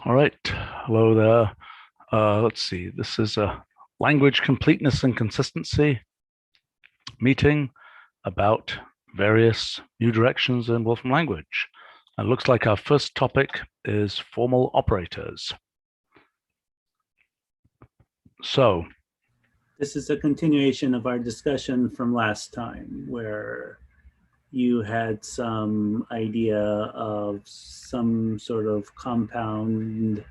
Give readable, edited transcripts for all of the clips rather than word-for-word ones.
All right, hello there. Let's see, this is a language completeness and consistency meeting about various new directions in Wolfram language. It looks like our first topic is formal operators. So, this is a continuation of our discussion from last time, where you had some idea of some sort of compound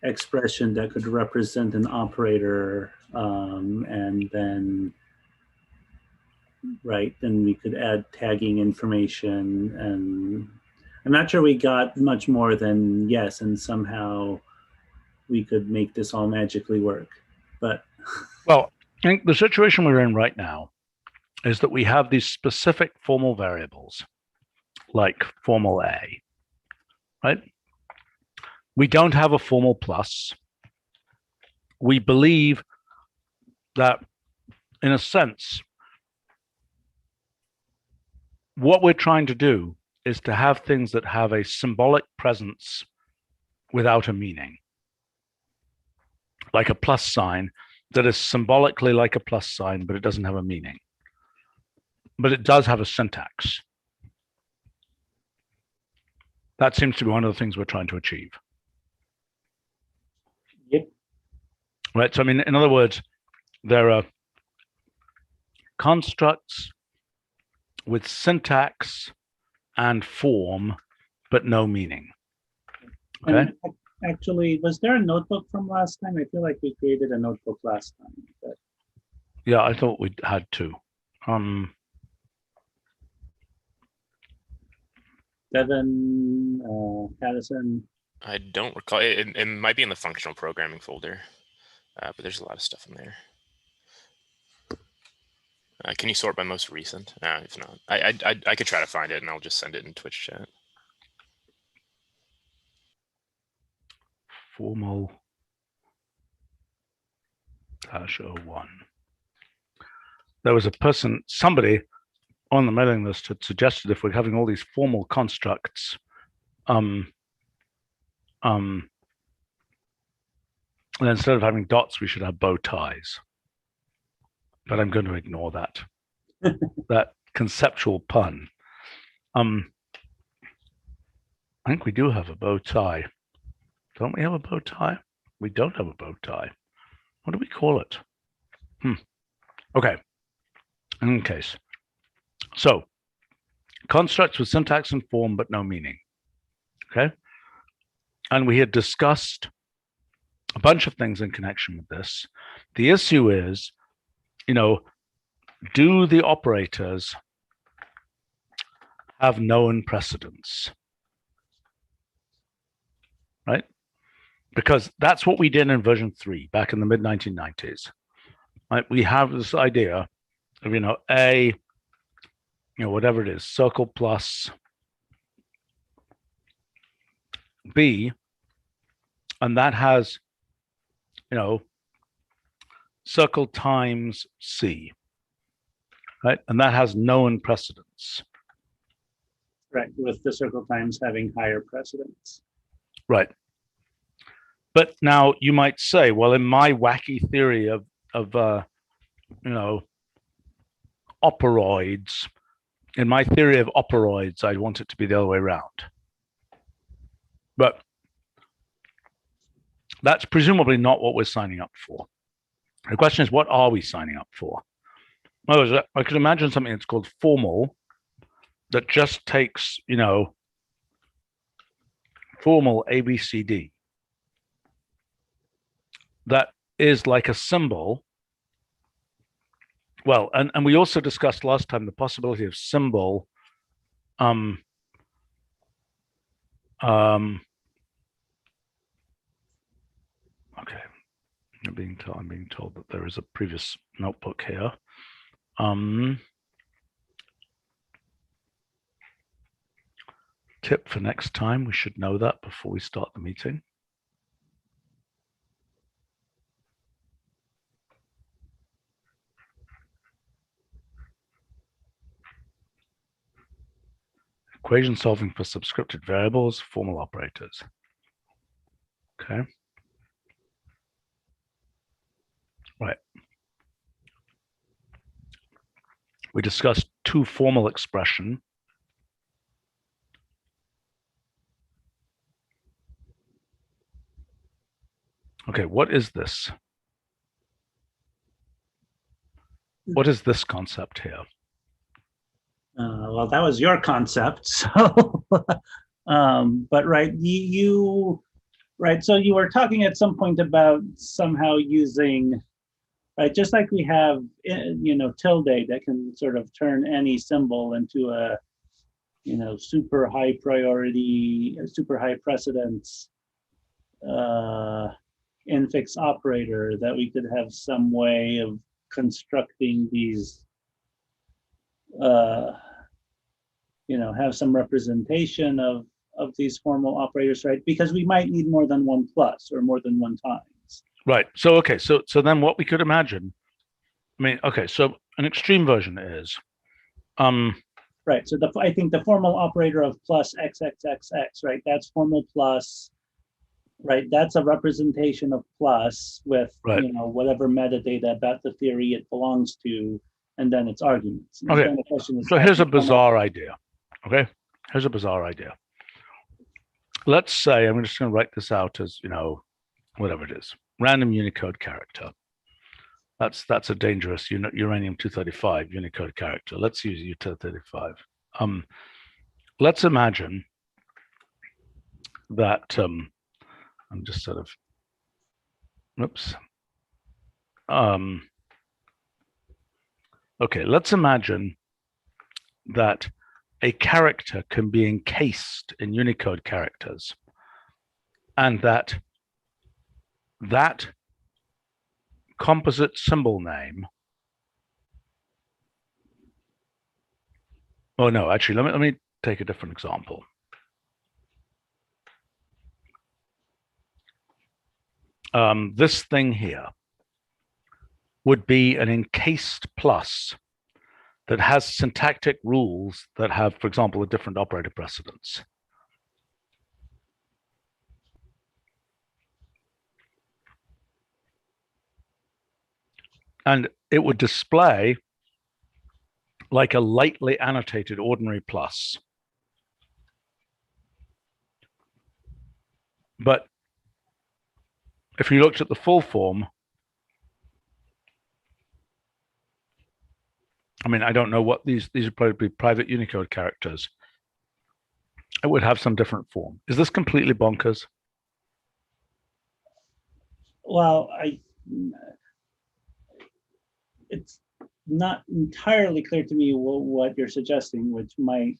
expression that could represent an operator, and then then we could add tagging information. And I'm not sure we got much more than yes, and somehow we could make this all magically work. But well, I think the situation we're in right now is that we have these specific formal variables, like formal A, right? We don't have a formal plus. We believe that, in a sense, what we're trying to do is to have things that have a symbolic presence without a meaning, like a plus sign that is symbolically like a plus sign, but it doesn't have a meaning. But it does have a syntax. That seems to be one of the things we're trying to achieve. Yep. Right. So, I mean, in other words, there are constructs with syntax and form, but no meaning. Okay. And actually, was there a notebook from last time? I feel like we created a notebook last time. But... yeah, I thought we had to. Devin, Addison. I don't recall. It might be in the functional programming folder, but there's a lot of stuff in there. Can you sort by most recent? If not, I could try to find it, and I'll just send it in Twitch chat. Formal -01. There was a person, somebody on the mailing list had suggested if we're having all these formal constructs, and instead of having dots, we should have bow ties. But I'm going to ignore that. That conceptual pun. I think we do have a bow tie. Don't we have a bow tie? We don't have a bow tie. What do we call it? Okay. In any case. So, constructs with syntax and form, but no meaning. Okay. And we had discussed a bunch of things in connection with this. The issue is, do the operators have known precedence? Right? Because that's what we did in version 3 back in the mid-1990s. Right? We have this idea of, A, whatever it is, circle plus B, and that has, circle times C, right? And that has known precedence. Right, with the circle times having higher precedence. Right. But now you might say, well, in my wacky theory of operoids, in my theory of operoids, I want it to be the other way around. But that's presumably not what we're signing up for. The question is, what are we signing up for? In other words, I could imagine something that's called formal that just takes, formal ABCD. That is like a symbol. Well, and we also discussed last time the possibility of symbol okay. I'm being told that there is a previous notebook here. Tip for next time, we should know that before we start the meeting. Equation solving for subscripted variables, formal operators. Okay. Right. We discussed two formal expression. Okay, what is this? What is this concept here? Well, that was your concept. So, but right, right. So you were talking at some point about somehow using, right, just like we have, tilde that can sort of turn any symbol into a, super high priority, super high precedence infix operator, that we could have some way of constructing these, have some representation of these formal operators, right? Because we might need more than one plus or more than one times. Right. So, okay. So then what we could imagine, I mean, okay. So an extreme version is, right. So I think the formal operator of plus XXXX, right? That's formal plus, right? That's a representation of plus with, right. whatever metadata about the theory it belongs to, and then its arguments. Okay. Then the question is, so here's a bizarre idea. Okay. Here's a bizarre idea. Let's say, I'm just going to write this out as, whatever it is, random Unicode character. That's a dangerous uranium-235 Unicode character. Let's use U-235. Let's imagine that I'm just sort of, oops. Okay, let's imagine that a character can be encased in Unicode characters, and that composite symbol name. Oh no, actually, let me take a different example. This thing here would be an encased plus that has syntactic rules that have, for example, a different operator precedence. And it would display like a lightly annotated ordinary plus. But if you looked at the full form, I mean, I don't know what these would probably be private Unicode characters. It would have some different form. Is this completely bonkers? Well, it's not entirely clear to me what you're suggesting, which might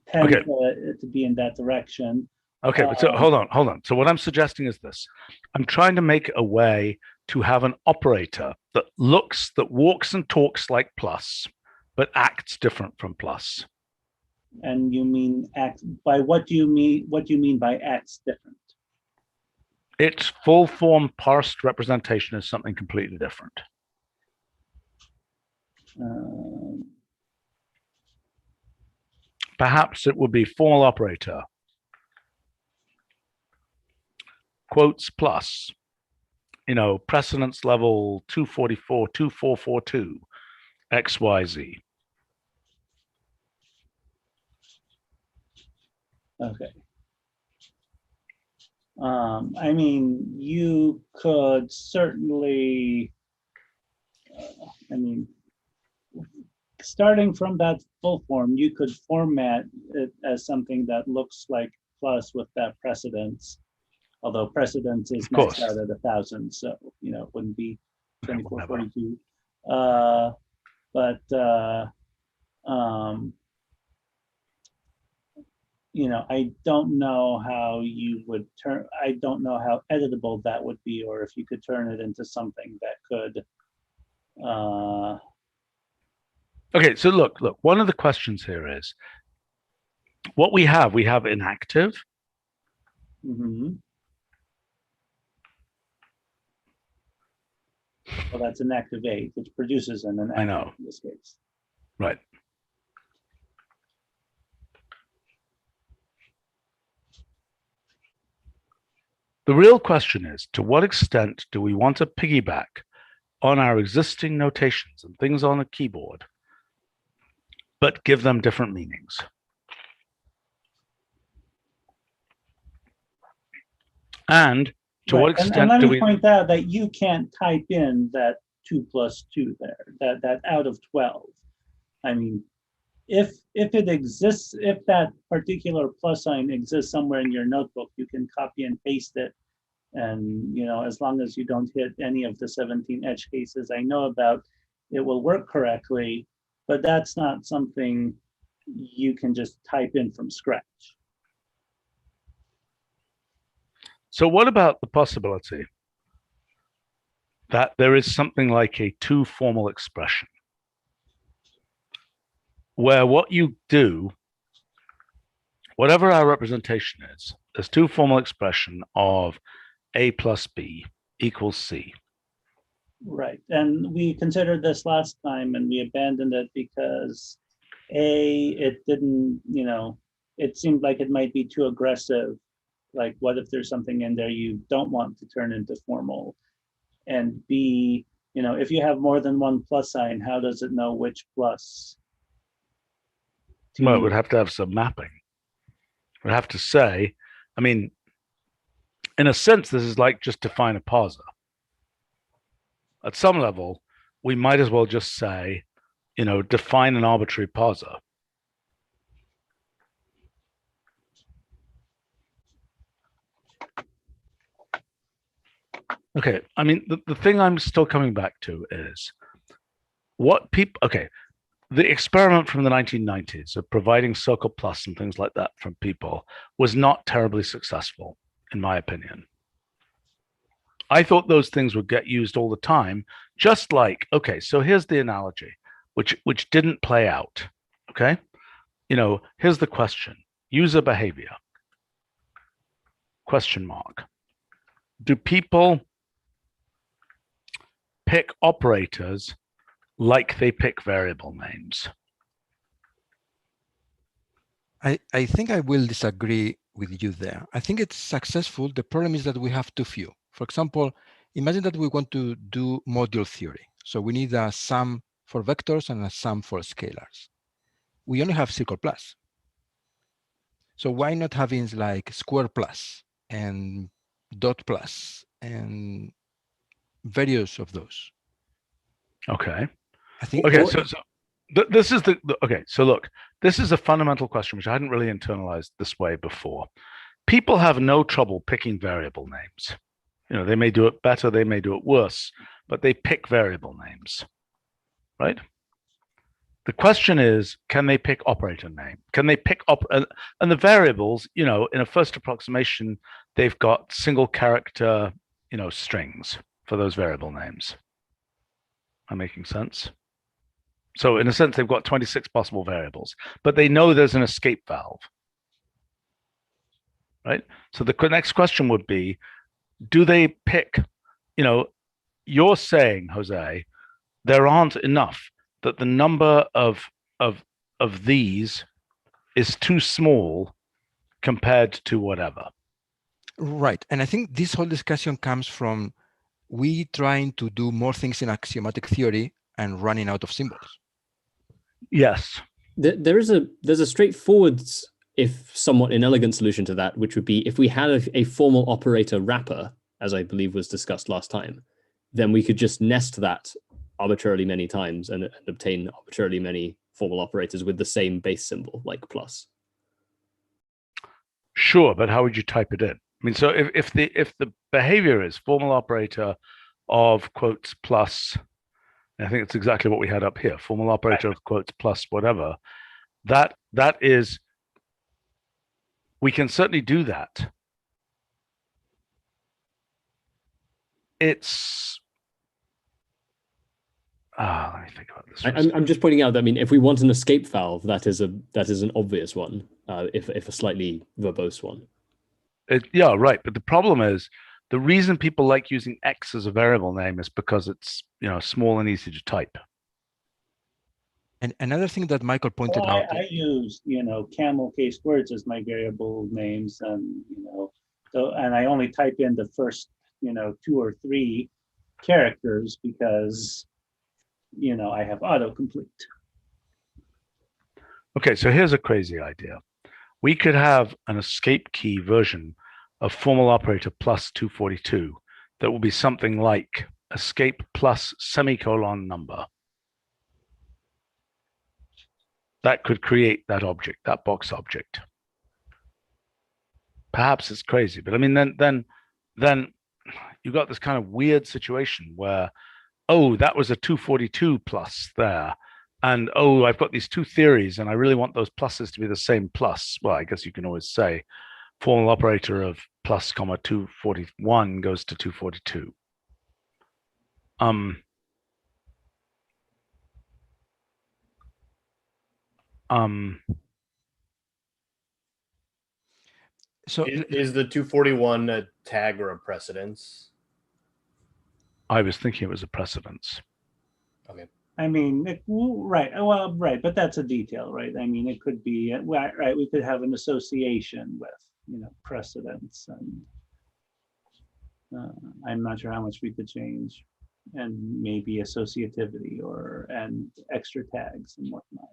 tend to be in that direction. Okay, but so hold on. So what I'm suggesting is this. I'm trying to make a way to have an operator that walks and talks like plus, but acts different from plus. And you mean act by what do you mean by acts different? Its full form parsed representation is something completely different. Perhaps it would be formal operator quotes plus, precedence level 244, 2442, XYZ. Okay. I mean, you could certainly, starting from that full form, you could format it as something that looks like plus with that precedence, although precedence is maxed out at 1,000, so it wouldn't be 2442. I don't know how you would I don't know how editable that would be, or if you could turn it into something that could. Okay, so look, one of the questions here is, what we have inactive. Mm-hmm. Well, that's inactive 8, which produces an inactive. I know. In this case. Right. The real question is, to what extent do we want to piggyback on our existing notations and things on a keyboard, but give them different meanings? And to what extent and let do me we point out that you can't type in that 2 plus 2 there, that out of 12. I mean, if it exists, if that particular plus sign exists somewhere in your notebook, you can copy and paste it. And, you know, as long as you don't hit any of the 17 edge cases I know about, it will work correctly, but that's not something you can just type in from scratch. So what about the possibility that there is something like a two formal expression where what you do, whatever our representation is, there's two formal expression of A plus B equals C. Right, and we considered this last time and we abandoned it because it didn't, you know, it seemed like it might be too aggressive. Like, what if there's something in there you don't want to turn into formal? And B, you know, if you have more than one plus sign, how does it know which plus? Well, it would have to have some mapping. It would have to say, I mean, in a sense, this is like just define a parser. At some level, we might as well just say, you know, define an arbitrary parser. Okay, I mean, the thing I'm still coming back to is what people, okay, the experiment from the 1990s of providing Circle Plus and things like that from people was not terribly successful, in my opinion. I thought those things would get used all the time, just like, okay, so here's the analogy, which didn't play out, okay? You know, here's the question, user behavior, question mark. Do people pick operators like they pick variable names? I think I will disagree with you there. I think it's successful. The problem is that we have too few. For example, imagine that we want to do module theory. So we need a sum for vectors and a sum for scalars. We only have Circle Plus. So why not having like square plus and dot plus and various of those? Okay. I think. Okay, so this is okay, so look, this is a fundamental question which I hadn't really internalized this way before. People have no trouble picking variable names. You know, they may do it better, they may do it worse, but they pick variable names, right? The question is, can they pick operator name? Can they pick and the variables, you know, in a first approximation, they've got single character, you know, strings for those variable names. Am I making sense? So in a sense, they've got 26 possible variables, but they know there's an escape valve, right? So the next question would be, do they pick, you know, you're saying, Jose, there aren't enough, that the number of these is too small compared to whatever. Right, and I think this whole discussion comes from we trying to do more things in axiomatic theory and running out of symbols. Yes. There's a straightforward, if somewhat inelegant solution to that, which would be if we had a formal operator wrapper, as I believe was discussed last time, then we could just nest that arbitrarily many times and obtain arbitrarily many formal operators with the same base symbol, like plus. Sure, but how would you type it in? I mean, so if the behavior is formal operator of quotes plus, I think it's exactly what we had up here, formal operator of quotes plus whatever, that is, we can certainly do that. It's, let me think about this. I'm just pointing out that, I mean, if we want an escape valve, that is an obvious one, if a slightly verbose one. Yeah, right. But the problem is, the reason people like using X as a variable name is because it's, you know, small and easy to type. And another thing that Michael pointed out. I use, you know, camel case words as my variable names, and, you know, So, and I only type in the first, 2 or 3 characters because, I have autocomplete. Okay, so here's a crazy idea. We could have an escape key version of formal operator plus 242 that will be something like escape plus semicolon number. That could create that object, that box object. Perhaps it's crazy, but I mean, then you've got this kind of weird situation where, oh, that was a 242 plus there. And oh, I've got these 2 theories and I really want those pluses to be the same plus. Well, I guess you can always say formal operator of plus comma 241 goes to 242. So Is the 241 a tag or a precedence? I was thinking it was a precedence. Okay. I mean, right. Well, right. But that's a detail, right? I mean, it could be, right. We could have an association with, precedents, and I'm not sure how much we could change, and maybe associativity and extra tags and whatnot.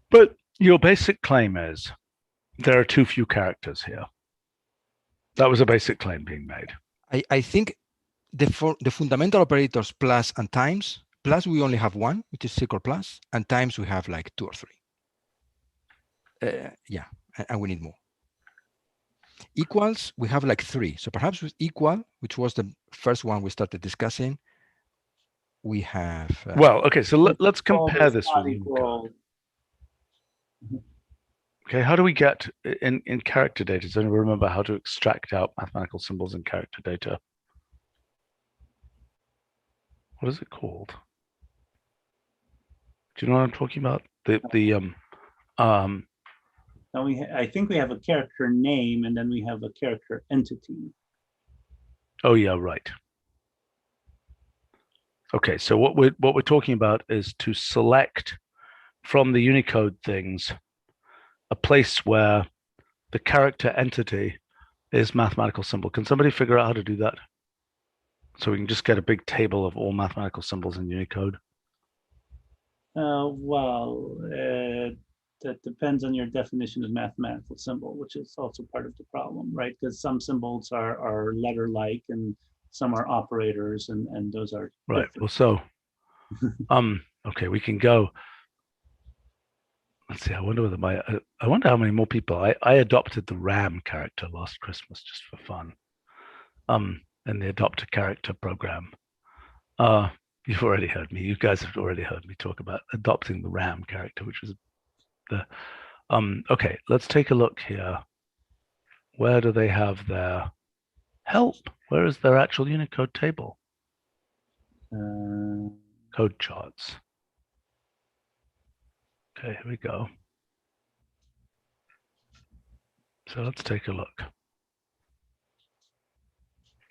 But your basic claim is there are too few characters here. That was a basic claim being made. I think the fundamental operators plus and times, plus we only have 1, which is Silica Plus, and times we have like 2 or 3. Yeah, and we need more. Equals, we have like 3. So perhaps with equal, which was the first one we started discussing, we have... well, okay, so let's compare this with Unicode. Okay, how do we get in character data? Does anyone remember how to extract out mathematical symbols in character data? What is it called? Do you know what I'm talking about? I think we have a character name, and then we have a character entity. Oh yeah, right. Okay, so what we're talking about is to select from the Unicode things a place where the character entity is mathematical symbol. Can somebody figure out how to do that? So we can just get a big table of all mathematical symbols in Unicode. Well, that depends on your definition of mathematical symbol, which is also part of the problem, right? Because some symbols are letter-like and some are operators, and those are right. different. Well, so okay, we can go. Let's see. I wonder whether I wonder how many more people. I adopted the RAM character last Christmas just for fun. In the adopt a character program. You've already heard me. You guys have already heard me talk about adopting the RAM character, which was the. Okay, let's take a look here. Where do they have their help? Where is their actual Unicode table? Code charts. Okay, here we go. So let's take a look.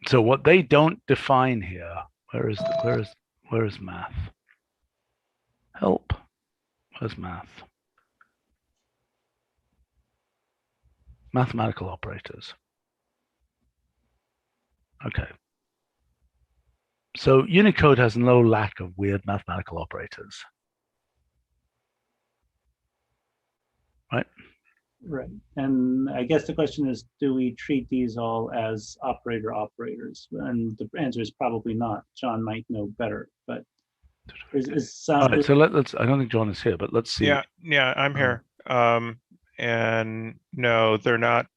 So what they don't define here, where is math? Help. Where's math? Mathematical operators. Okay. So Unicode has no lack of weird mathematical operators. Right? Right. And I guess the question is, do we treat these all as operators? And the answer is probably not. John might know better, but is some... All right, so let's, I don't think John is here, but let's see. Yeah, I'm here. And no, they're not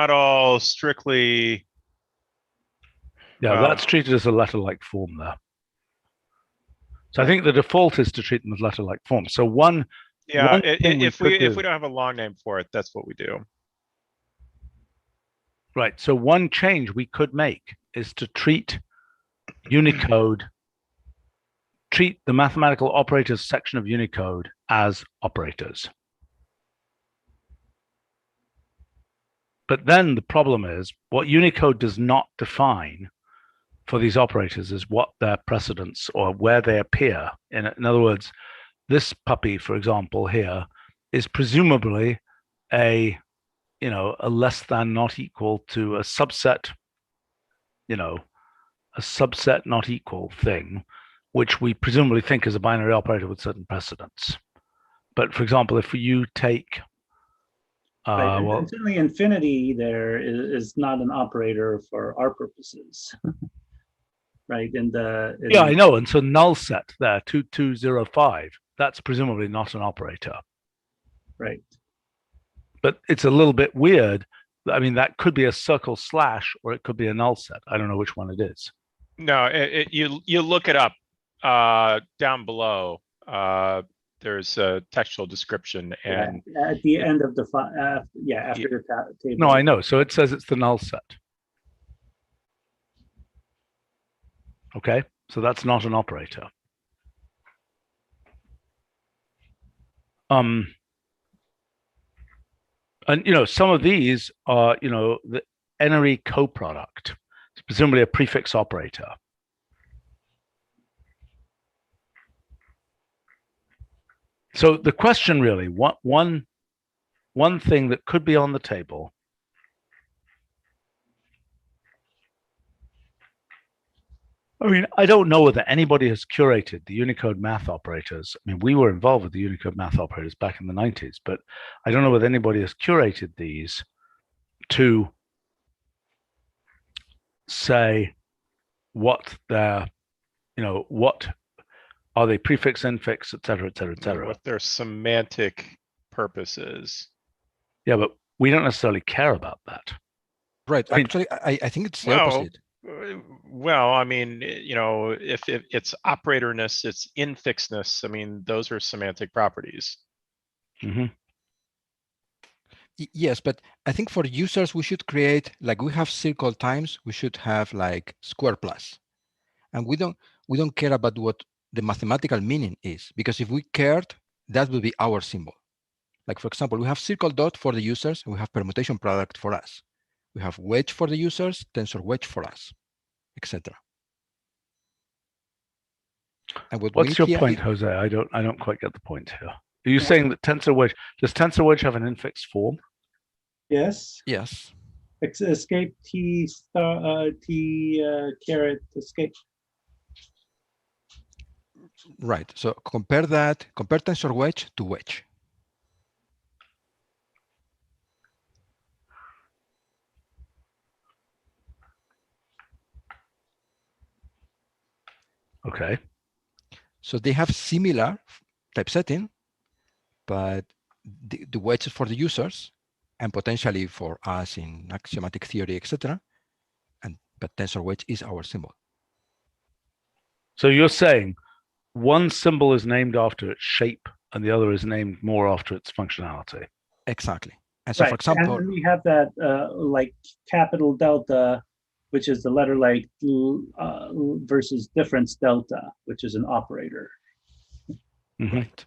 all strictly. Yeah, that's treated as a letter-like form there. So I think the default is to treat them as letter-like form. So one. Yeah, if we don't have a long name for it, that's what we do. Right. So one change we could make is to treat Unicode, treat the mathematical operators section of Unicode as operators. But then the problem is what Unicode does not define for these operators is what their precedence or where they appear. In other words, this puppy, for example, here is presumably a a less than not equal to a subset, a subset not equal thing, which we presumably think is a binary operator with certain precedence. But for example, if you take, Right. well, And certainly infinity there is not an operator for our purposes. Right. yeah, I know. And so null set there, 2205, that's presumably not an operator. Right. But it's a little bit weird. I mean, that could be a circle slash, or it could be a null set. I don't know which one it is. No, you look it up down below. There's a textual description, and at the end of the after the table. No, I know. So it says it's the null set. Okay, so that's not an operator. And some of these are, the n-ary coproduct. It's presumably a prefix operator. So the question really, one thing that could be on the table I mean, I don't know whether anybody has curated the Unicode math operators. I mean, we were involved with the Unicode math operators back in the 90s, but I don't know whether anybody has curated these to say what they're, what are they prefix, infix, et cetera, et cetera, et cetera. what their semantic purpose is. Yeah, but we don't necessarily care about that. Right. I mean, Actually, I think it's the Well, opposite. Well, I mean, if it's operatorness, it's infixness. I mean, those are semantic properties. Mm-hmm. Yes, but I think for users, we should create, like we have circle times, we should have like square plus. And we don't care about what the mathematical meaning is, because if we cared, that would be our symbol. Like, for example, we have circle dot for the users, and we have permutation product for us. We have wedge for the users, tensor wedge for us, etc. And what's your point, Jose? I don't quite get the point here. Are you saying that tensor wedge, does tensor wedge have an infix form? Yes. Yes. Escape T star T caret escape. Right. So compare tensor wedge to wedge. Okay. So they have similar typesetting, but the wedge is for the users and potentially for us in axiomatic theory, etc. But tensor wedge is our symbol. So you're saying one symbol is named after its shape and the other is named more after its functionality. Exactly. And so, right. For example, and we have that like capital delta, which is the letter like versus difference delta, which is an operator. Mm-hmm. Right.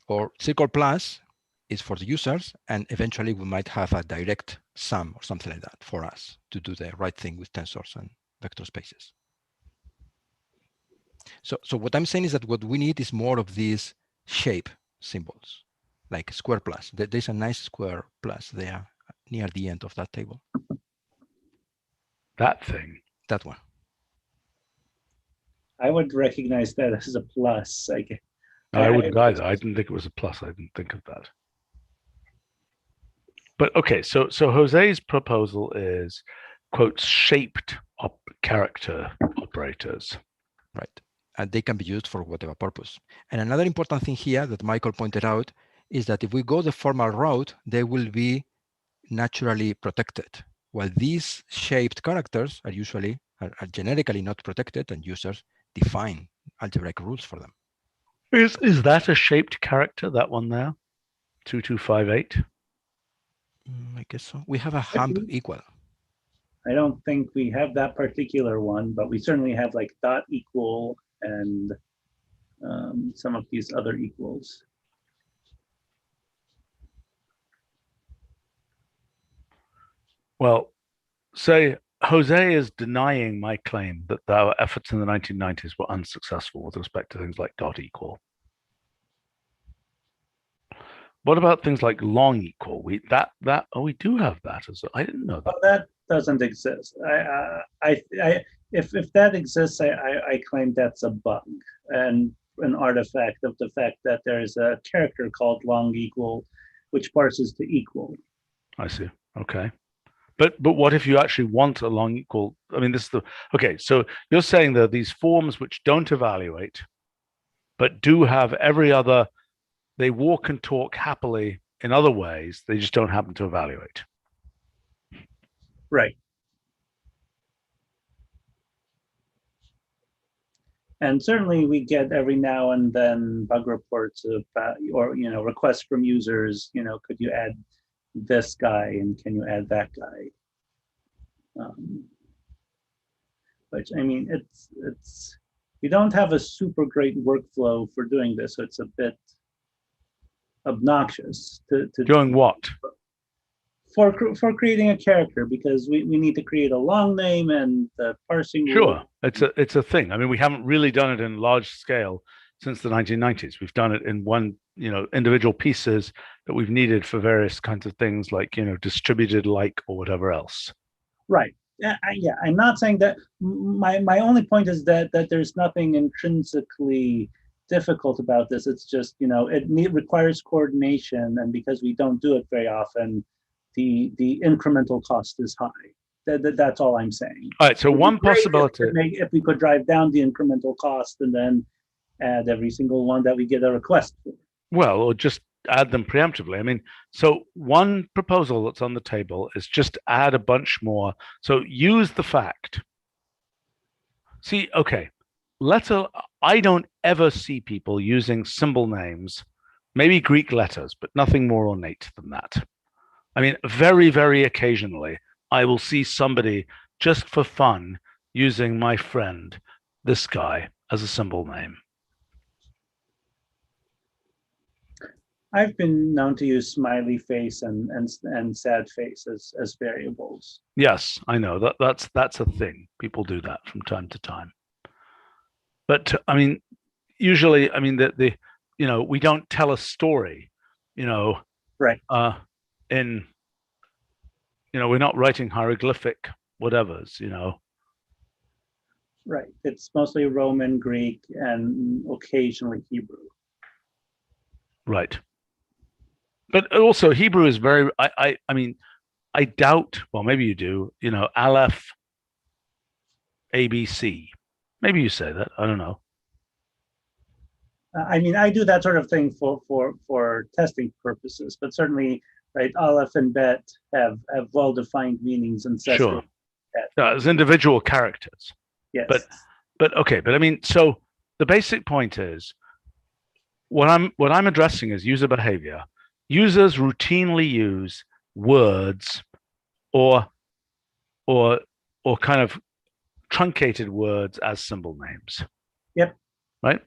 Or circle plus is for the users, and eventually we might have a direct sum or something like that for us to do the right thing with tensors and vector spaces. So what I'm saying is that what we need is more of these shape symbols, like square plus. There's a nice square plus there near the end of that table. That thing. That one. I would recognize that as a plus. I wouldn't either. I didn't think it was a plus. I didn't think of that. But okay, so Jose's proposal is, quote, shaped character operators. Right. And they can be used for whatever purpose. And another important thing here that Michael pointed out is that if we go the formal route, they will be naturally protected, while these shaped characters are generically not protected, and users define algebraic rules for them. Is that a shaped character, that one there? 2258? I guess so. We have a hump equal. I don't think we have that particular one, but we certainly have like dot equal and some of these other equals. Well, say Jose is denying my claim that our efforts in the 1990s were unsuccessful with respect to things like dot equal. what about things like long equal? We do have that as I didn't know that. Well, that doesn't exist. If that exists, I claim that's a bug and an artifact of the fact that there is a character called long equal, which parses to equal. I see. Okay. But what if you actually want a long equal? I mean, this is the okay. So you're saying that these forms which don't evaluate, but do have every other, they walk and talk happily in other ways. They just don't happen to evaluate. Right. And certainly we get every now and then bug reports about, or, requests from users, could you add this guy and can you add that guy? Which, I mean, it's you don't have a super great workflow for doing this, so it's a bit obnoxious to Doing what? For creating a character, because we need to create a long name and the parsing. Sure, it's a thing. I mean, we haven't really done it in large scale since the 1990s. We've done it in one, individual pieces that we've needed for various kinds of things like, distributed like or whatever else. Right. Yeah, I'm not saying that. My only point is that there's nothing intrinsically difficult about this. It's just, it requires coordination, and because we don't do it very often, the incremental cost is high. That's all I'm saying. All right. So one possibility, if we could drive down the incremental cost and then add every single one that we get a request for. Well, or just add them preemptively. I mean, so one proposal that's on the table is just add a bunch more. So use the fact. See, okay, I don't ever see people using symbol names, maybe Greek letters, but nothing more ornate than that. I mean, very, very occasionally, I will see somebody just for fun using my friend, this guy, as a symbol name. I've been known to use smiley face and sad face as variables. Yes, I know that's a thing. People do that from time to time. But I mean, usually, I mean we don't tell a story, right? We're not writing hieroglyphic whatevers, Right. It's mostly Roman, Greek, and occasionally Hebrew. Right. But also Hebrew is very, I mean, I doubt, well, maybe you do, Aleph, ABC. Maybe you say that, I don't know. I mean, I do that sort of thing for testing purposes, but certainly, right, Aleph and Bet have well-defined meanings and sets. Sure. As individual characters. Yes. But okay, but I mean, so the basic point is, what I'm addressing is user behavior. Users routinely use words or kind of truncated words as symbol names. Yep. Right?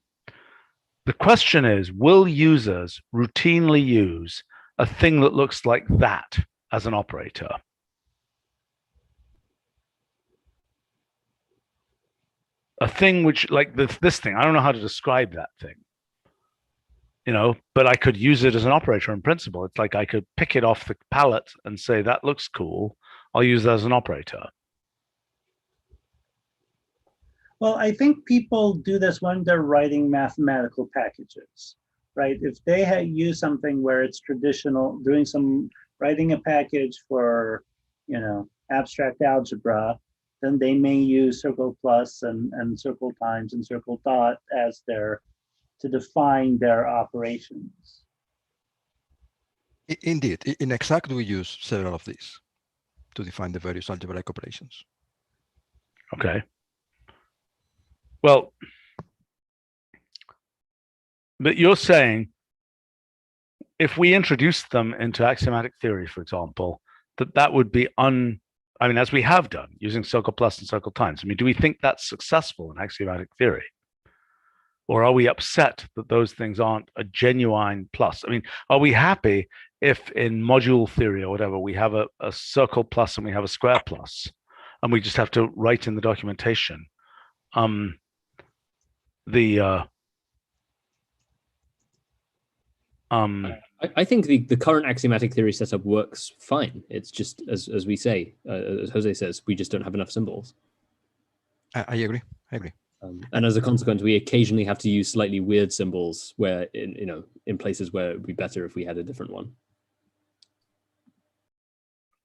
The question is, will users routinely use a thing that looks like that as an operator? A thing which, like this thing, I don't know how to describe that thing. But I could use it as an operator in principle. It's like I could pick it off the palette and say, that looks cool. I'll use that as an operator. Well, I think people do this when they're writing mathematical packages, right? If they use something where it's traditional, writing a package for, abstract algebra, then they may use circle plus and circle times and circle dot as to define their operations. Indeed, in Exact, we use several of these to define the various algebraic operations. Okay. Well, but you're saying if we introduce them into axiomatic theory, for example, that would be as we have done using circle plus and circle times. I mean, do we think that's successful in axiomatic theory? Or are we upset that those things aren't a genuine plus? I mean, are we happy if in module theory or whatever, we have a circle plus and we have a square plus, and we just have to write in the documentation I think the current axiomatic theory setup works fine. It's just, as we say, as Jose says, we just don't have enough symbols. I agree. I agree. And as a consequence, we occasionally have to use slightly weird symbols where, in places where it would be better if we had a different one.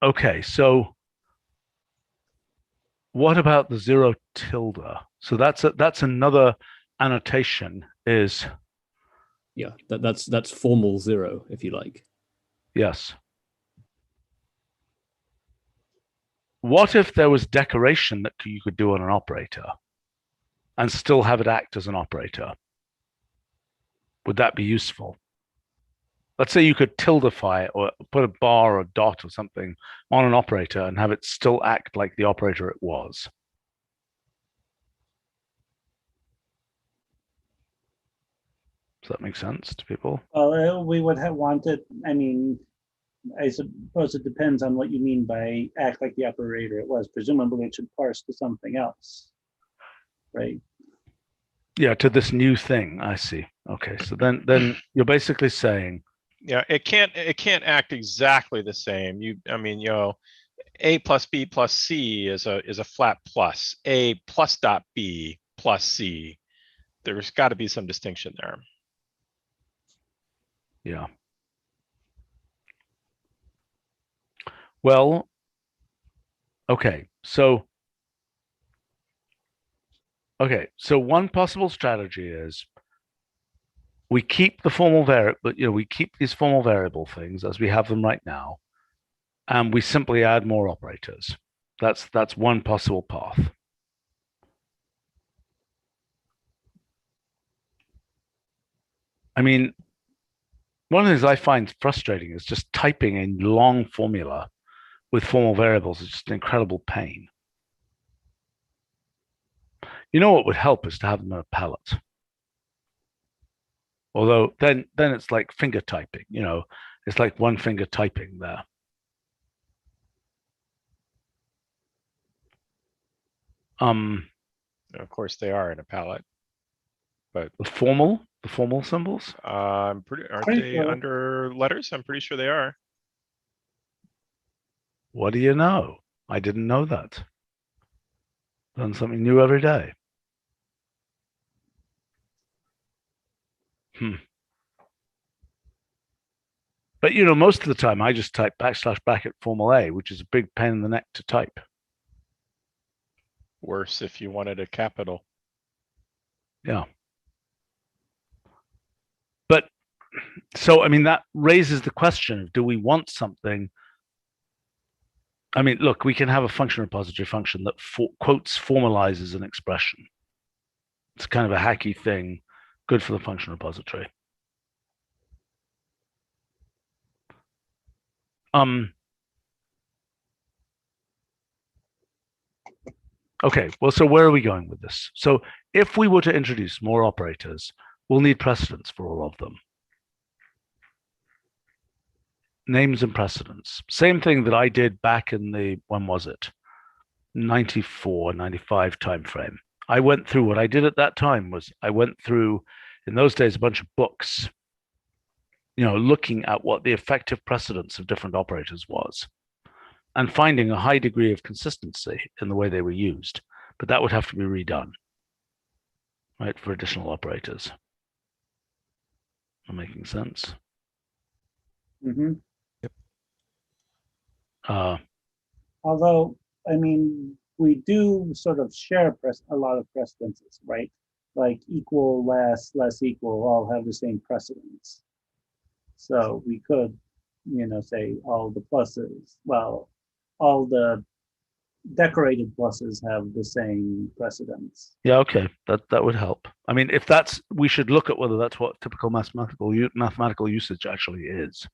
Okay, so what about the 0 tilde? So that's another annotation is, Yeah, that's formal 0, if you like. yes. What if there was decoration that you could do on an operator and still have it act as an operator? Would that be useful? Let's say you could tildify or put a bar or a dot or something on an operator and have it still act like the operator it was. Does that make sense to people? Well, we would have wanted, I mean, I suppose it depends on what you mean by act like the operator it was. Presumably it should parse to something else, right? Yeah, to this new thing. I see. Okay, so then you're basically saying, yeah, it can't act exactly the same. A plus B plus C is a flat plus. A plus dot B plus C. There's got to be some distinction there. Yeah. Well, okay, so one possible strategy is we keep the formal variable, but we keep these formal variable things as we have them right now, and we simply add more operators. That's one possible path. I mean, one of the things I find frustrating is just typing a long formula with formal variables is just an incredible pain. What would help is to have them in a palette. Although then it's like finger typing, it's like one finger typing there. Of course they are in a palette, but the formal symbols, aren't they under letters? I'm pretty sure they are. What do you know? I didn't know that. Learn something new every day. But most of the time I just type \bracket formal A, which is a big pain in the neck to type. Worse if you wanted a capital. Yeah. But so, I mean, that raises the question of, do we want something? I mean, look, we can have a function repository function that quotes formalizes an expression. It's kind of a hacky thing, good for the function repository. Okay, well, so where are we going with this? So if we were to introduce more operators, we'll need precedents for all of them. Names and precedents. Same thing that I did back in the, when was it? 94, 95 timeframe. I went through, what I did at that time was I went through, in those days, a bunch of books, looking at what the effective precedence of different operators was and finding a high degree of consistency in the way they were used. But that would have to be redone, right, for additional operators. Am I making sense? Mm-hmm. Yep. Although, I mean, we do sort of share a lot of precedences, right? Like equal, less equal, all have the same precedence. So we could, say all the pluses, well, all the decorated pluses have the same precedence. Yeah, okay, that would help. I mean, if that's, we should look at whether that's what typical mathematical usage actually is.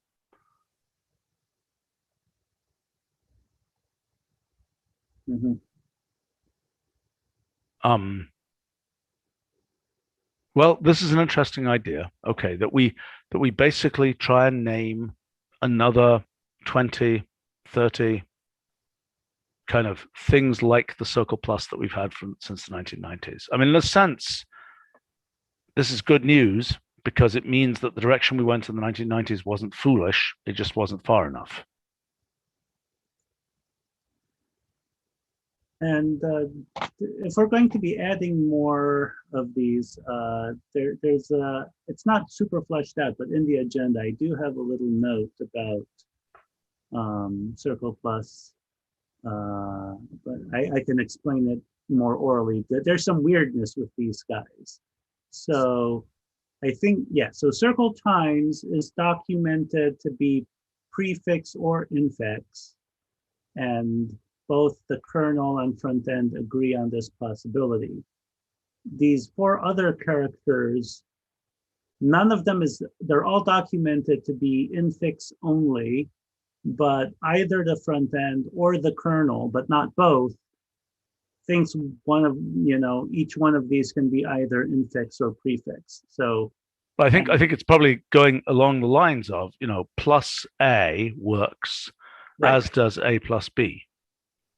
Mm-hmm. Well, this is an interesting idea. Okay, that we basically try and name another 20, 30 kind of things like the Silica Plus that we've had since the 1990s. I mean, in a sense, this is good news because it means that the direction we went in the 1990s wasn't foolish. It just wasn't far enough. And if we're going to be adding more of these, there's it's not super fleshed out, but in the agenda, I do have a little note about Circle Plus, but I can explain it more orally. There's some weirdness with these guys. So I think, yeah, so circle times is documented to be prefix or infix, and both the kernel and front end agree on this possibility. These 4 other characters, none of them is, they're all documented to be infix only, but either the front end or the kernel, but not both, thinks one of, each one of these can be either infix or prefix. So I think it's probably going along the lines of, plus A works, right. as does A plus B.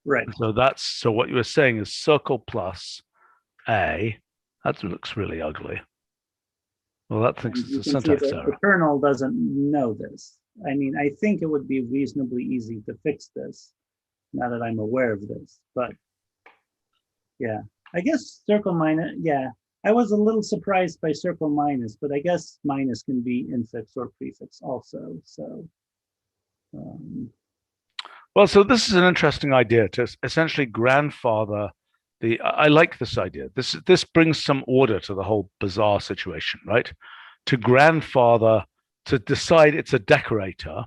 Right. So what you were saying is circle plus A. That looks really ugly. Well, that thinks And it's a syntax error. the kernel doesn't know this. I mean, I think it would be reasonably easy to fix this, now that I'm aware of this. But yeah, I guess circle minus, yeah. I was a little surprised by circle minus, but I guess minus can be infix or prefix also. So well, so this is an interesting idea to essentially grandfather the. I like this idea. This brings some order to the whole bizarre situation, right? To grandfather, to decide it's a decorator,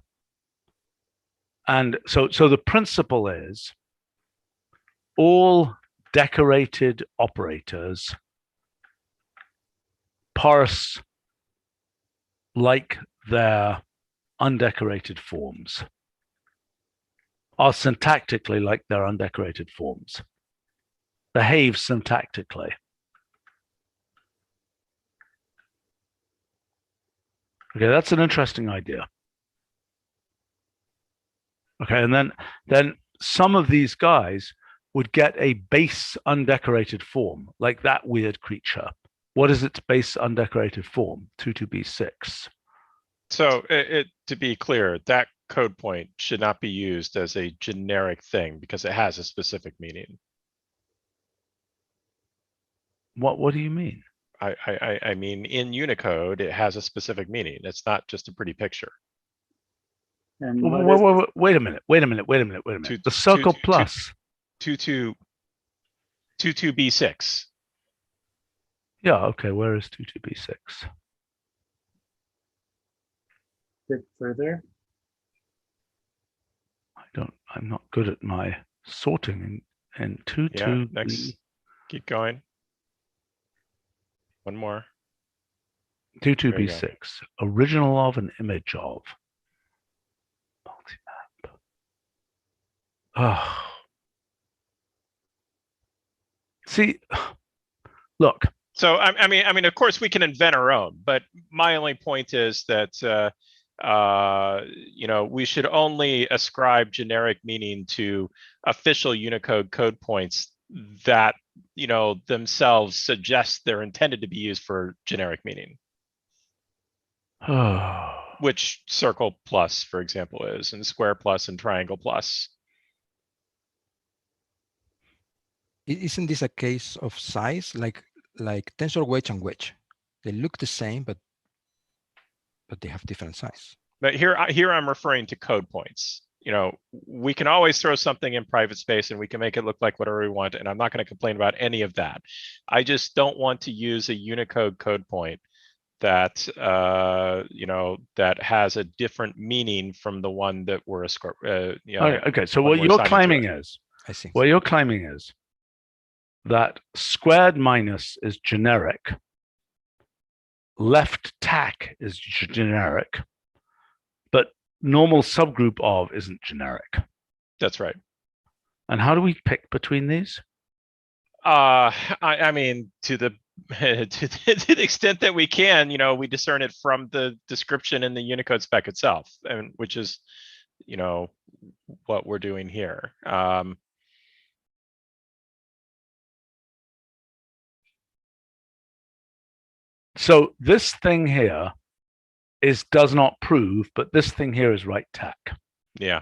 and so the principle is all decorated operators parse like their undecorated forms, are syntactically like their undecorated forms, behave syntactically. Okay, that's an interesting idea. Okay, and then some of these guys would get a base undecorated form, like that weird creature. What is its base undecorated form? 22b6. So to be clear, that code point should not be used as a generic thing because it has a specific meaning. What do you mean? I mean, in Unicode, it has a specific meaning. It's not just a pretty picture. and Wait a minute. The circle plus. 22b6. Yeah, okay, where is 22b6? bit further. I'm not good at my sorting in 22b. Yeah, next. Keep going. One more. 22b6. Original of an image of. Multimap. Oh. See, look. So I mean, of course, we can invent our own, but my only point is that we should only ascribe generic meaning to official Unicode code points that themselves suggest they're intended to be used for generic meaning. Which circle plus, for example, is, and square plus and triangle plus. Isn't this a case of size, like tensor wedge and wedge? They look the same, but they have different size. But here I'm referring to code points. We can always throw something in private space and we can make it look like whatever we want, and I'm not going to complain about any of that. I just don't want to use a Unicode code point that that has a different meaning from the one that we're okay, so what you're claiming is, I see. What you're claiming is that squared minus is generic, left tack is generic, but normal subgroup of isn't generic. That's right. And how do we pick between these? I mean, to the extent that we can, we discern it from the description in the Unicode spec itself, and which is, what we're doing here. So this thing here does not prove, but this thing here is right tack. Yeah.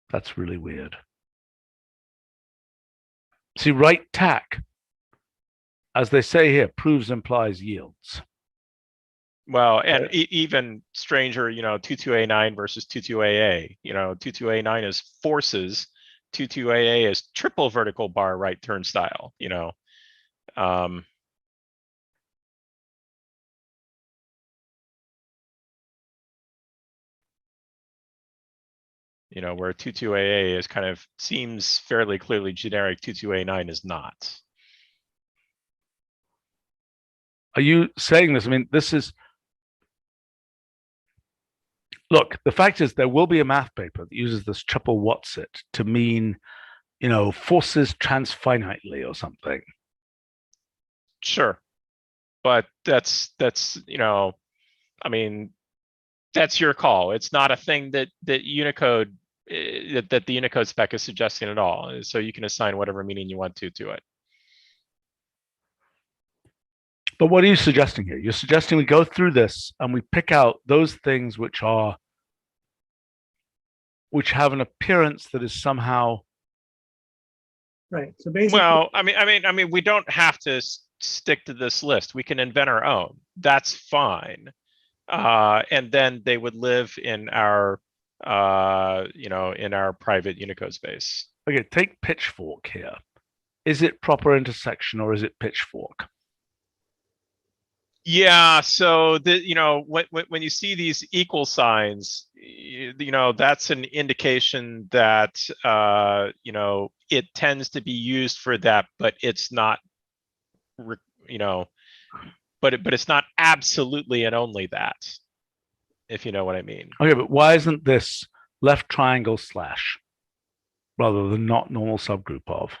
That's really weird. See, right tack, as they say here, proves implies yields. Well, and even stranger, 22A9 versus 22AA. 22A9 is forces, 22AA is triple vertical bar right turnstile. Where 22AA is kind of seems fairly clearly generic, 22A9 is not. Are you saying this? I mean, this is, look, the fact is there will be a math paper that uses this triple what's it to mean, forces transfinitely or something. Sure. But that's I mean, that's your call. It's not a thing that Unicode that the Unicode spec is suggesting at all. So you can assign whatever meaning you want to it. But what are you suggesting here? You're suggesting we go through this and we pick out those things which have an appearance that is somehow Right. So basically, Well, I mean, we don't have to stick to this list. We can invent our own. That's fine. And then they would live in our in our private Unicode space. Okay, take pitchfork here. Is it proper intersection or is it pitchfork? Yeah, so when you see these equal signs, that's an indication that it tends to be used for that, but it's not but it's not absolutely and only that, if you know what I mean. Okay, but why isn't this left triangle slash rather than not normal subgroup of?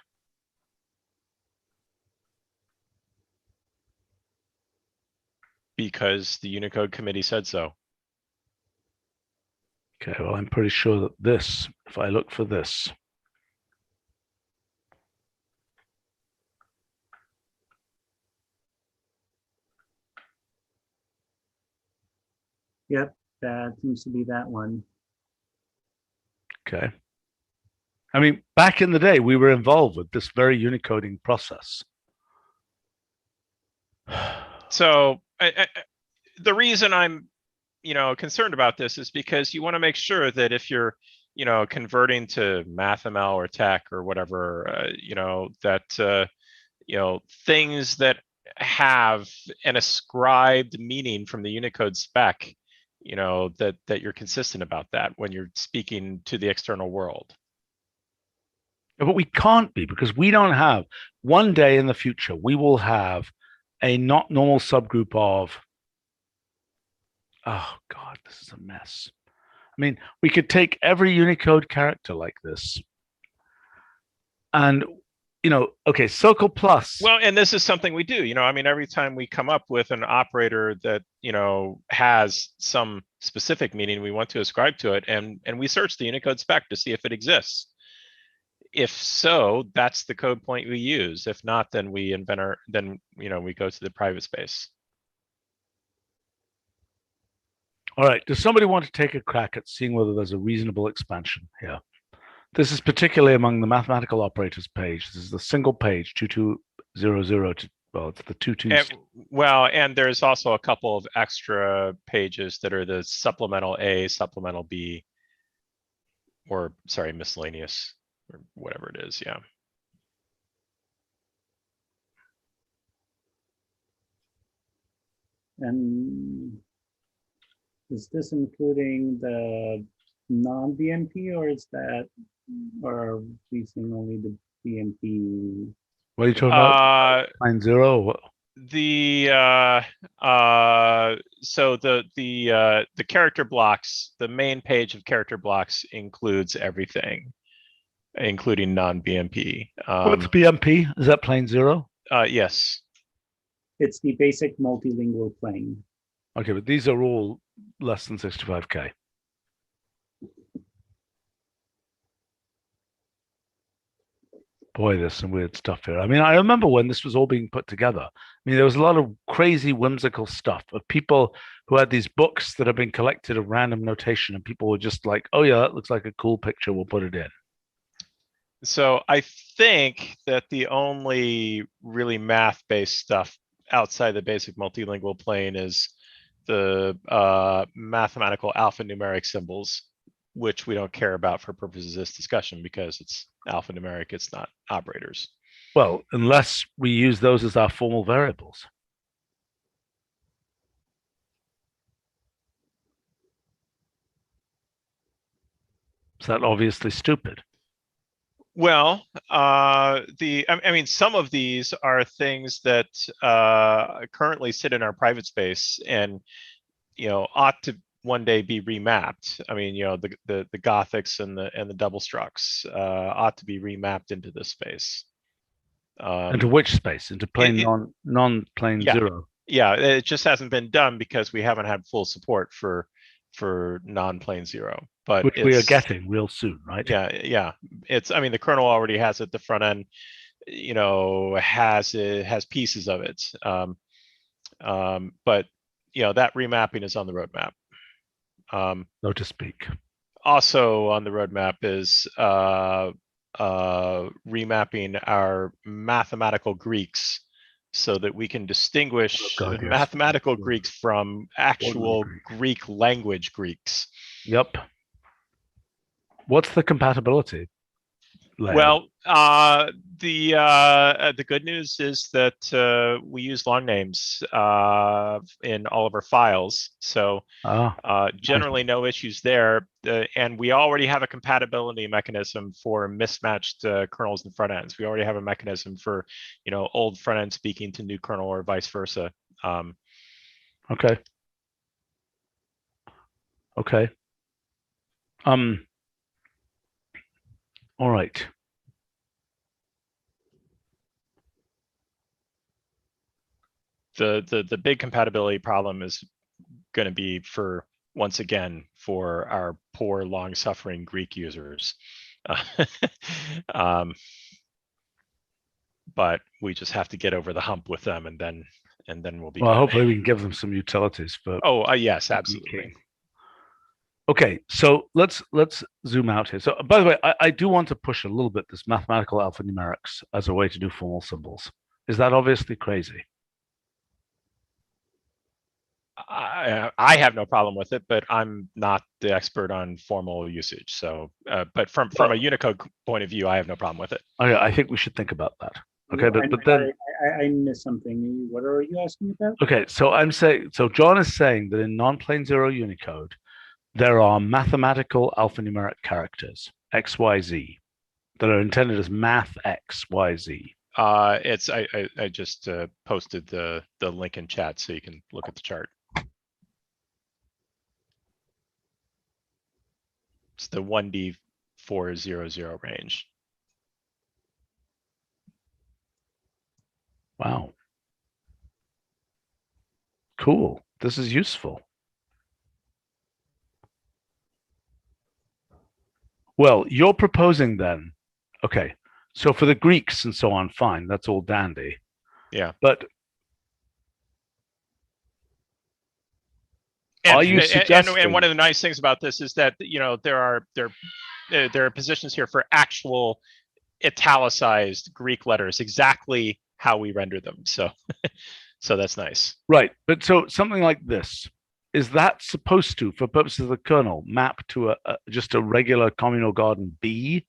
Because the Unicode committee said so. Okay, well, I'm pretty sure that this, if I look for this, yep, that seems to be that one. okay. I mean, back in the day, we were involved with this very Unicoding process. So the reason I'm concerned about this is because you want to make sure that if you're converting to MathML or tech or whatever, that things that have an ascribed meaning from the Unicode spec, that you're consistent about that when you're speaking to the external world. But we can't be, because we don't have, one day in the future, we will have a not normal subgroup of, oh God, this is a mess. I mean, we could take every Unicode character like this and, okay, Silica Plus. Well, and this is something we do, I mean, every time we come up with an operator that, has some specific meaning we want to ascribe to it, and we search the Unicode spec to see if it exists. If so, that's the code point we use. If not, then we invent we go to the private space. All right, does somebody want to take a crack at seeing whether there's a reasonable expansion here? This is particularly among the mathematical operators page. This is the single page 2200 to, well, it's the 22. Well, and there's also a couple of extra pages that are the supplemental A, supplemental B, or sorry, miscellaneous, or whatever it is, yeah. And is this including the non-BMP, or are we seeing only the BMP? What are you talking about? Line 0? So the character blocks, the main page of character blocks includes everything, including non-BMP. What's BMP? Is that plain 0? Yes. It's the basic multilingual plane. Okay, but these are all less than 65K. Boy, there's some weird stuff here. I mean, I remember when this was all being put together. I mean, there was a lot of crazy, whimsical stuff of people who had these books that have been collected of random notation, and people were just like, "Oh yeah, that looks like a cool picture. We'll put it in." So I think that the only really math-based stuff outside the basic multilingual plane is the mathematical alphanumeric symbols, which we don't care about for purposes of this discussion because it's alphanumeric, it's not operators. Well, unless we use those as our formal variables. Is that obviously stupid? Well, I mean, some of these are things that currently sit in our private space and, ought to one day be remapped. I mean, the Gothics and the double structs ought to be remapped into this space. Into which space? Into plane non-plane yeah. zero? Yeah, it just hasn't been done because we haven't had full support for non-plane zero. But which we are getting real soon, right? Yeah. I mean, the kernel already has it. The front end, has pieces of it. But that remapping is on the roadmap. So to speak. Also on the roadmap is remapping our mathematical Greeks so that we can distinguish mathematical Greeks from actual Greek language Greeks. Yep. What's the compatibility layer? Well, the good news is that we use long names in all of our files, so generally no issues there. And we already have a compatibility mechanism for mismatched kernels and front ends. We already have a mechanism for old front end speaking to new kernel or vice versa. Okay. All right. The big compatibility problem is going to be once again for our poor long-suffering Greek users. But we just have to get over the hump with them, and then we'll be. Well, hopefully we can give them some utilities for. Oh yes, absolutely. Okay, so let's zoom out here. So, by the way, I do want to push a little bit this mathematical alphanumerics as a way to do formal symbols. Is that obviously crazy? I have no problem with it, but I'm not the expert on formal usage. So, but from a Unicode point of view, I have no problem with it. I think we should think about that. Okay, but then I missed something. What are you asking about? Okay, so John is saying that in non-plane zero Unicode, there are mathematical alphanumeric characters X, Y, Z that are intended as math X, Y, Z. I just posted the link in chat so you can look at the chart. It's the 1D400 range. Wow. Cool. This is useful. Well, you're proposing then, okay, so for the Greeks and so on, fine, that's all dandy. Yeah. But are you suggesting... and one of the nice things about this is that, there are positions here for actual italicized Greek letters, exactly how we render them. So, so that's nice. Right. But so something like this, is that supposed to, for purposes of the kernel, map to just a regular communal garden B?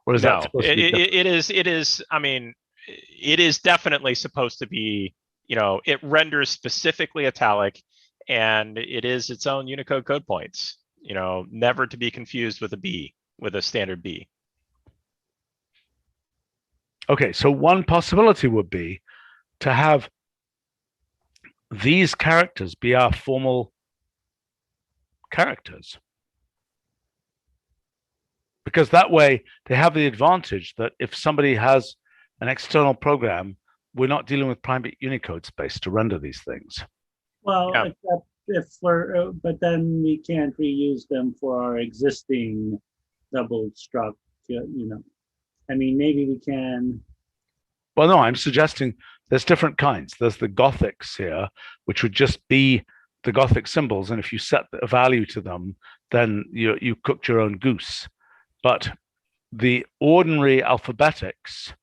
Or is that supposed to be it is, I mean, it is definitely supposed to be, it renders specifically italic, and it is its own Unicode code points, never to be confused with a B, with a standard B. Okay, so one possibility would be to have these characters be our formal characters. Because that way they have the advantage that if somebody has an external program, we're not dealing with private Unicode space to render these things. Well, yeah. Except if we're, but then we can't reuse them for our existing double struct, I mean, maybe we can. Well, no, I'm suggesting there's different kinds. There's the Gothics here, which would just be the Gothic symbols. And if you set a value to them, then you cooked your own goose. But the ordinary alphabetics,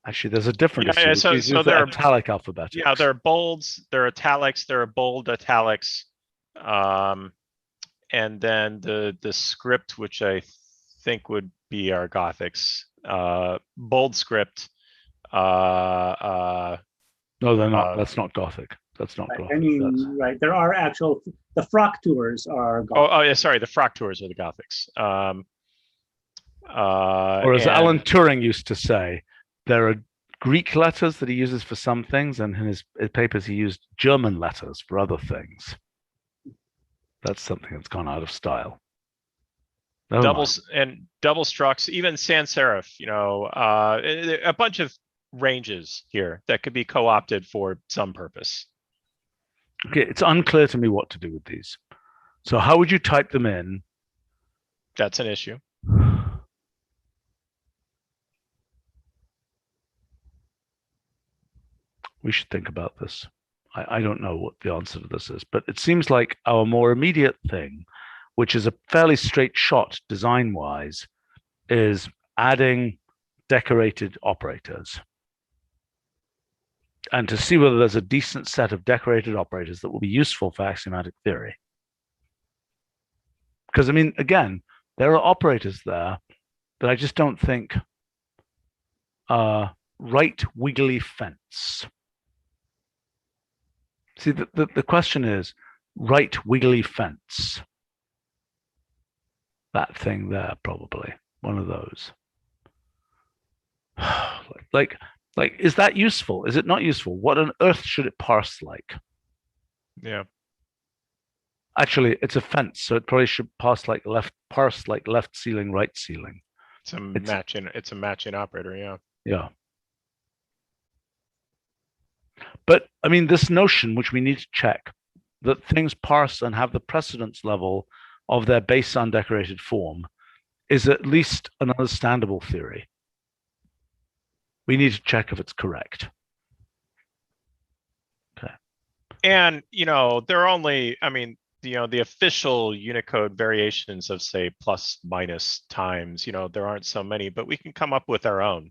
actually, there's a different Yeah, issue. so there there are are italic alphabetics. Yeah, there are bolds, there are italics, there are bold italics, and then the script, which I think would be our Gothics, bold script. No, they're not. Uh, That's not Gothic. That's not Right, Gothic. I mean, right, there are actual, the fractures are Gothic. Oh yeah, sorry, the fractures are the Gothics. Or as Alan And Turing used to say, there are Greek letters that he uses for some things, and in his papers he used German letters for other things. That's something that's gone out of style. Never mind. double structs, even sans serif, a bunch of ranges here that could be co-opted for some purpose. Okay, it's unclear to me what to do with these. So how would you type them in? That's an issue. We should think about this. I don't know what the answer to this is, but it seems like our more immediate thing, which is a fairly straight shot design-wise, is adding decorated operators. And to see whether there's a decent set of decorated operators that will be useful for axiomatic theory. Because, I mean, again, there are operators there that I just don't think right wiggly fence. See, the question is right wiggly fence. That thing there, probably one of those. Like, is that useful? Is it not useful? What on earth should it parse like? Yeah. Actually, it's a fence, so it probably should parse like left ceiling, right ceiling. It's a matching operator, yeah. Yeah. But I mean, this notion, which we need to check, that things parse and have the precedence level of their base undecorated form, is at least an understandable theory. We need to check if it's correct. Okay. And, there are only, I mean, the official Unicode variations of, say, plus, minus, times, there aren't so many, but we can come up with our own.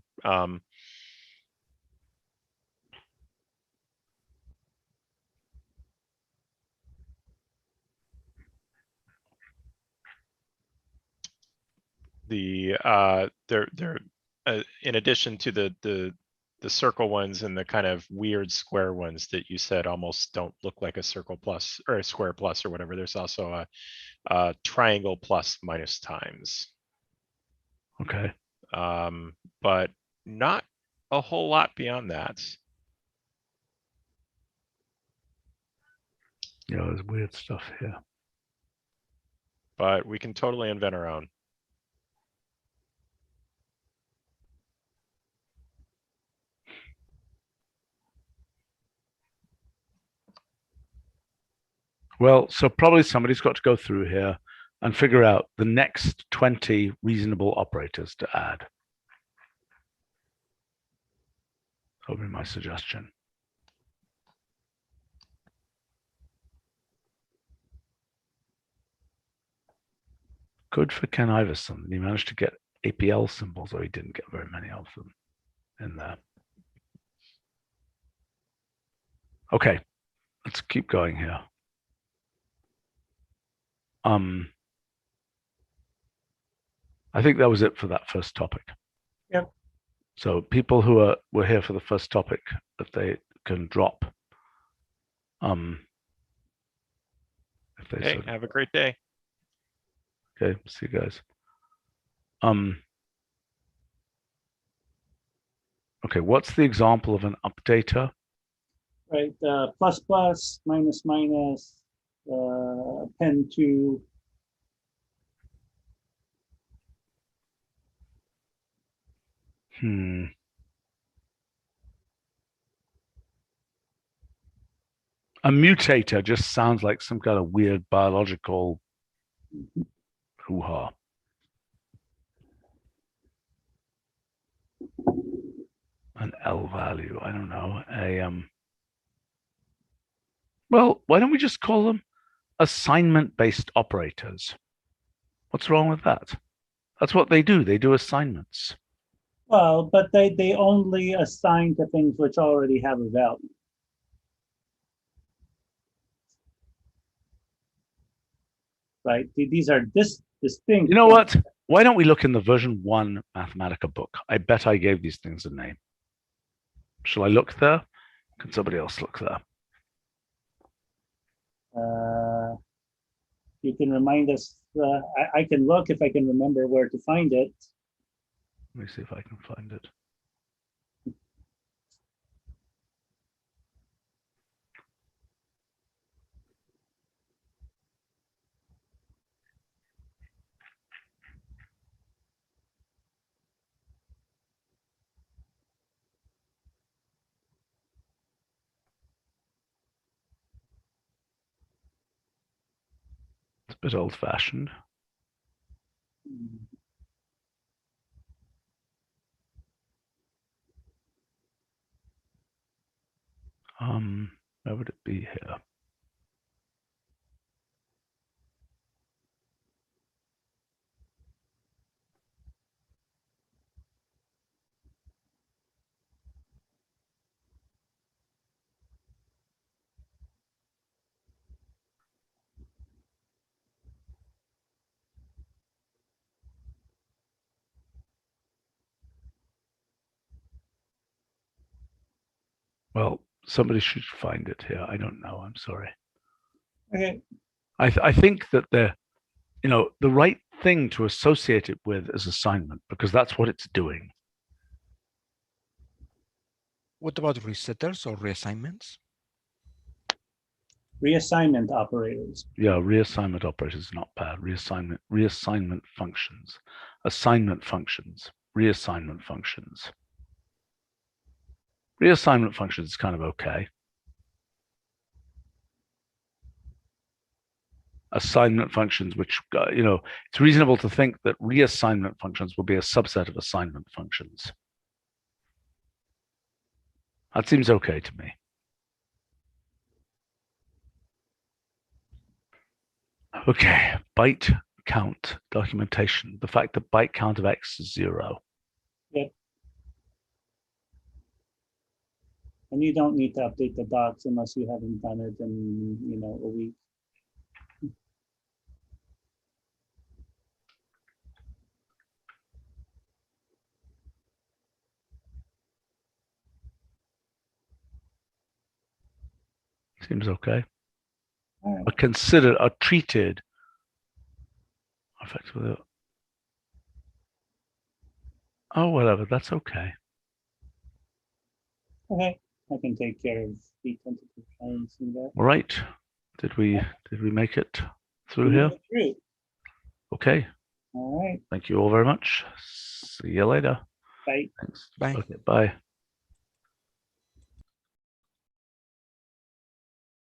In addition to the circle ones and the kind of weird square ones that you said almost don't look like a circle plus or a square plus or whatever, there's also a triangle plus minus times. Okay. But not a whole lot beyond that. Yeah, there's weird stuff here. But we can totally invent our own. Well, so probably somebody's got to go through here and figure out the next 20 reasonable operators to add. That would be my suggestion. Good for Ken Iverson. He managed to get APL symbols, or he didn't get very many of them in there. Okay, let's keep going here. I think that was it for that first topic. Yep. So people who were here for the first topic, if they can drop. If they Hey, have a great day. Okay, see you guys. Okay, what's the example of an updater? Right, plus plus, minus minus, append to. A mutator just sounds like some kind of weird biological hoo-ha. An L value. I don't know. Well, why don't we just call them assignment-based operators? What's wrong with that? That's what they do. They do assignments. Well, but they only assign to things which already have a value. Right? These are distinct. You know what? Why don't we look in the version 1 Mathematica book? I bet I gave these things a name. Shall I look there? Can somebody else look there? You can remind us. I can look if I can remember where to find it. Let me see if I can find it. It's a bit old-fashioned. Where would it be here? Well, somebody should find it here. I don't know. I'm sorry. Okay. I think that the right thing to associate it with is assignment, because that's what it's doing. What about resetters or reassignments? Reassignment operators. Yeah, reassignment operators is not bad. Reassignment functions, assignment functions, reassignment functions. Reassignment functions is kind of okay. Assignment functions, which, it's reasonable to think that reassignment functions will be a subset of assignment functions. That seems okay to me. Okay, byte count documentation. The fact that byte count of X is 0. Yep. And you don't need to update the docs unless you haven't done it in, a week. Seems okay. All right. Are considered, are treated effectively. Oh, whatever. That's okay. Okay. I can take care of the tentative plans and that. All right. Did we make it through here? Through. Okay. All right. Thank you all very much. See you later. Bye. Thanks. Bye. Okay. Bye.